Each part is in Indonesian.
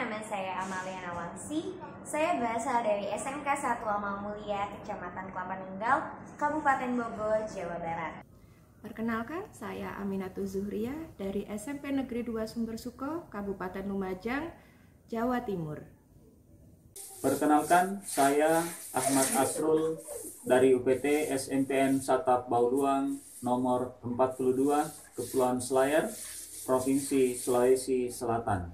nama saya Amalia Nawangsi. Saya berasal dari SMK 1 Amal Mulia, Kecamatan Kelapa Nunggal, Kabupaten Bogor, Jawa Barat. Perkenalkan, saya Aminatul Zuhria dari SMP Negeri 2 Sumbersuko, Kabupaten Lumajang, Jawa Timur. Perkenalkan, saya Ahmad Asrul dari UPT SMPN Satap Bauluang nomor 42, Kepulauan Selayar, Provinsi Sulawesi Selatan.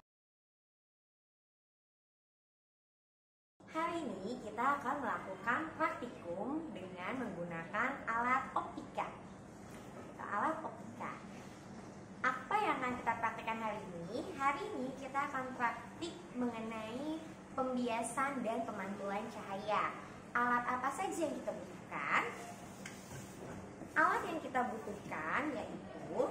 Hari ini kita akan melakukan praktikum dengan menggunakan alat optika. Alat optika. Apa yang akan kita praktikkan hari ini? Hari ini kita akan praktik mengenai pembiasan dan pemantulan cahaya. Alat apa saja yang kita butuhkan? Alat yang kita butuhkan yaitu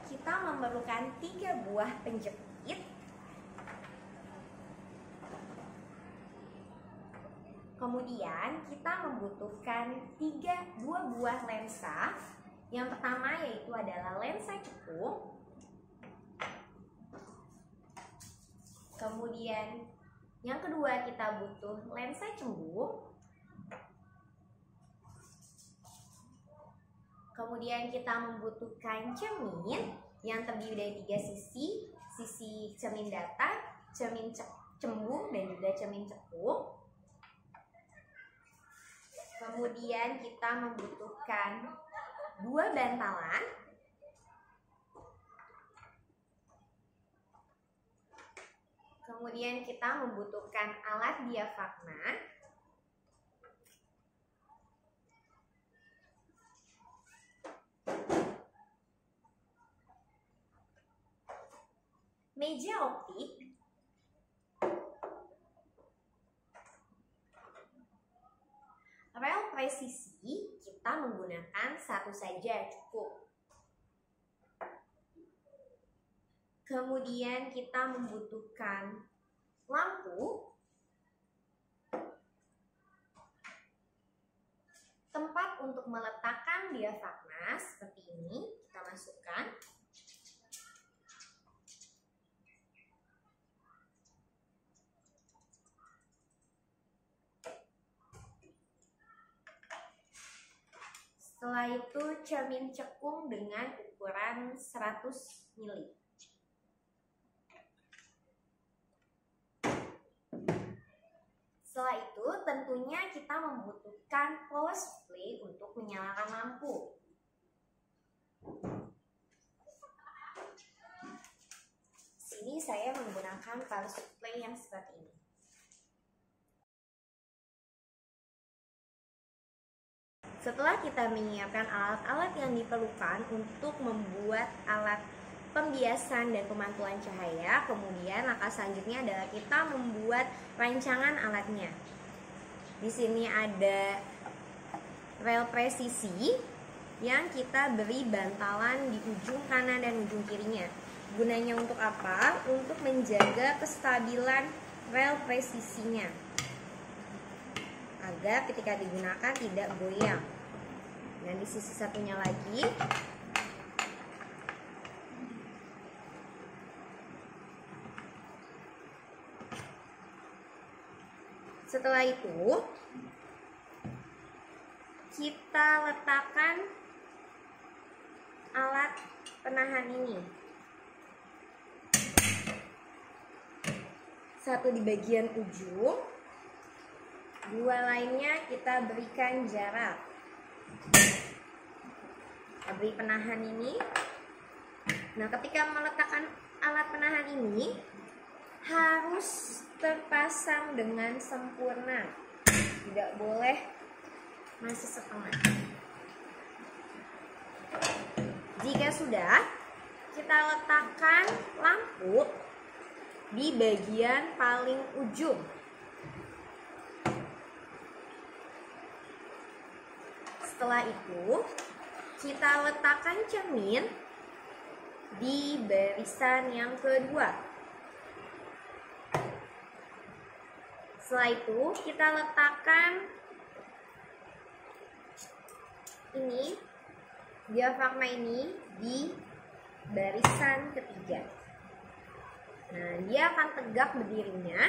kita memerlukan 3 buah penjepit, kemudian kita membutuhkan 2 buah lensa. Yang pertama yaitu adalah lensa cekung, kemudian yang kedua kita butuh lensa cembung, kemudian kita membutuhkan cermin yang terdiri dari 3 sisi, sisi cermin datar, cermin cembung, dan juga cermin cekung. Kemudian kita membutuhkan 2 bantalan, kemudian kita membutuhkan alat diafragma, meja optik, rel presisi. Kita menggunakan 1 saja cukup. Kemudian kita membutuhkan lampu, tempat untuk meletakkan diafragma seperti ini, kita masukkan. Setelah itu cermin cekung dengan ukuran 100 mili. Setelah itu tentunya kita membutuhkan power supply untuk menyalakan lampu. Sini saya menggunakan power supply yang seperti ini. Setelah kita menyiapkan alat-alat yang diperlukan untuk membuat alat pembiasan dan pemantulan cahaya, kemudian langkah selanjutnya adalah kita membuat rancangan alatnya. Di sini ada rel presisi yang kita beri bantalan di ujung kanan dan ujung kirinya. Gunanya untuk apa? Untuk menjaga kestabilan rel presisinya, agar ketika digunakan tidak goyang. Dan di sisi satunya lagi setelah itu kita letakkan alat penahan ini, satu di bagian ujung, 2 lainnya kita berikan jarak. Kita beri penahan ini. Nah, ketika meletakkan alat penahan ini harus terpasang dengan sempurna, tidak boleh masih setengah. Jika sudah, kita letakkan lampu di bagian paling ujung. Setelah itu, kita letakkan cermin di barisan yang kedua. Setelah itu, kita letakkan ini diafragma ini di barisan ketiga. Nah, dia akan tegak berdirinya.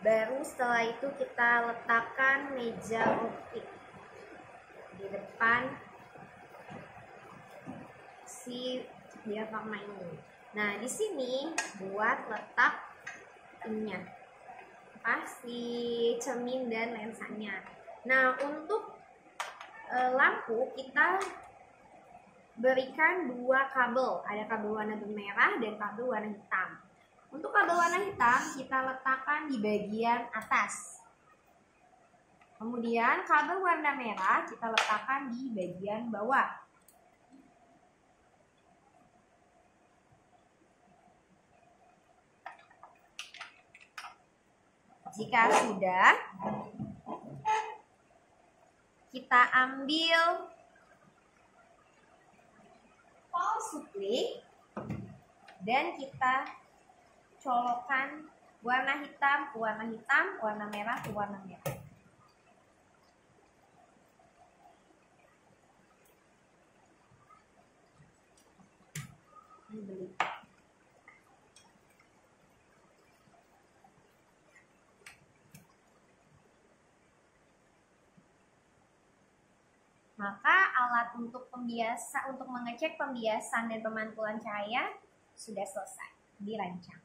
Baru setelah itu kita letakkan meja optik di depan si diafragma ini. Nah, di sini buat letak ininya, si cermin dan lensanya. Nah, untuk lampu kita berikan 2 kabel, ada kabel warna merah dan kabel warna hitam. Untuk kabel warna hitam kita letakkan di bagian atas. Kemudian kabel warna merah kita letakkan di bagian bawah. Jika sudah, kita ambil power supply dan kita colokkan warna hitam ke warna hitam, warna merah ke warna merah. Maka alat untuk mengecek pembiasan dan pemantulan cahaya sudah selesai dirancang.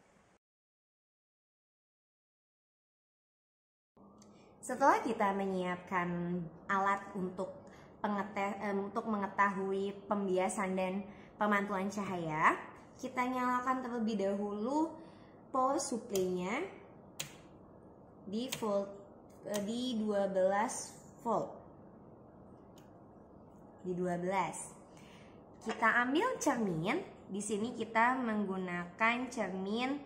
Setelah kita menyiapkan alat untuk mengetahui pembiasan dan pemantulan cahaya, kita nyalakan terlebih dahulu power supply-nya di 12 volt. Di 12. Kita ambil cermin. Di sini kita menggunakan cermin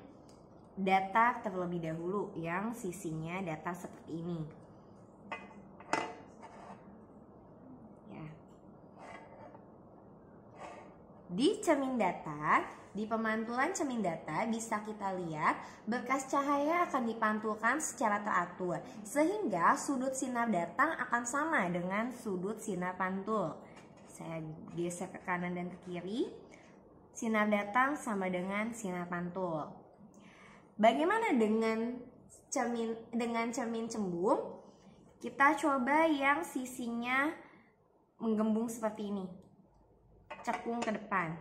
datar terlebih dahulu yang sisinya datar seperti ini. Ya. Di cermin datar, di pemantulan cermin datar bisa kita lihat berkas cahaya akan dipantulkan secara teratur sehingga sudut sinar datang akan sama dengan sudut sinar pantul. Saya geser ke kanan dan ke kiri. Sinar datang sama dengan sinar pantul. Bagaimana dengan cermin cembung? Kita coba yang sisinya menggembung seperti ini, cekung ke depan.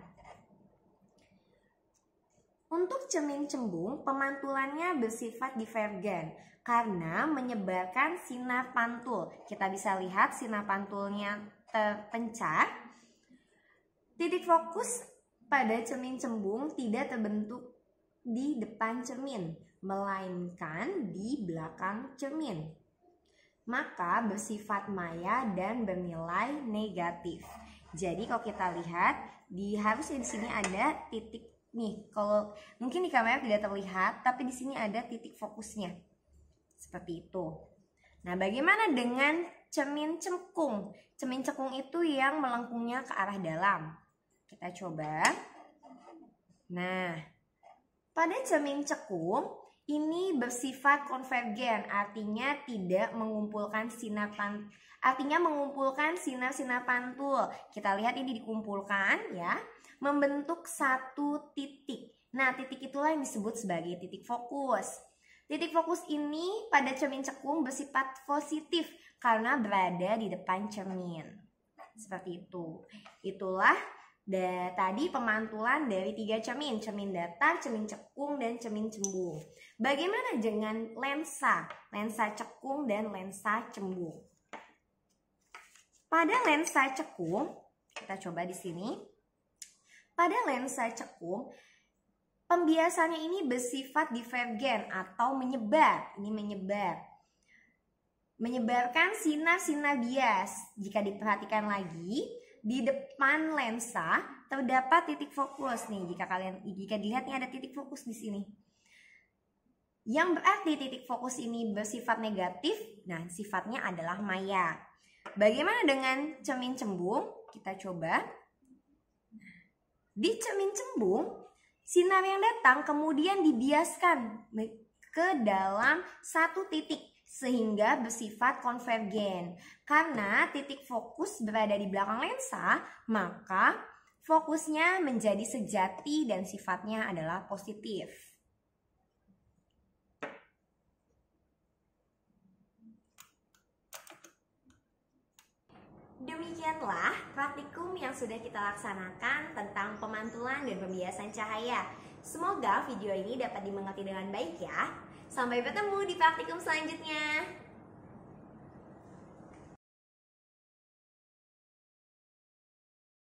Untuk cermin cembung, pemantulannya bersifat divergen karena menyebarkan sinar pantul. Kita bisa lihat sinar pantulnya terpencar. Titik fokus pada cermin cembung tidak terbentuk di depan cermin, melainkan di belakang cermin. Maka bersifat maya dan bernilai negatif. Jadi kalau kita lihat, harusnya di sini ada titik nih. Kalau mungkin di kamera tidak terlihat, tapi di sini ada titik fokusnya. Seperti itu. Nah, bagaimana dengan cermin cekung? Cermin cekung itu yang melengkungnya ke arah dalam. Kita coba. Nah, pada cermin cekung ini bersifat konvergen, artinya tidak mengumpulkan sinar-sinar pantul. Kita lihat ini dikumpulkan ya, membentuk satu titik. Nah, titik itulah yang disebut sebagai titik fokus. Titik fokus ini pada cermin cekung bersifat positif karena berada di depan cermin. Seperti itu. Itulah tadi pemantulan dari 3 cermin, cermin datar, cermin cekung, dan cermin cembung. Bagaimana dengan lensa cekung dan lensa cembung? Pada lensa cekung, kita coba di sini. Pada lensa cekung, pembiasannya ini bersifat divergen atau menyebar. Ini menyebarkan sinar-sinar bias. Jika diperhatikan lagi, di depan lensa terdapat titik fokus nih. Jika dilihat nih ada titik fokus di sini. Yang berarti titik fokus ini bersifat negatif. Nah, sifatnya adalah maya. Bagaimana dengan cermin cembung? Kita coba. Di cermin cembung, sinar yang datang kemudian dibiaskan ke dalam satu titik. sehingga bersifat konvergen. Karena titik fokus berada di belakang lensa, maka fokusnya menjadi sejati dan sifatnya adalah positif. Demikianlah praktikum yang sudah kita laksanakan tentang pemantulan dan pembiasan cahaya. Semoga video ini dapat dimengerti dengan baik ya. Sampai bertemu di praktikum selanjutnya.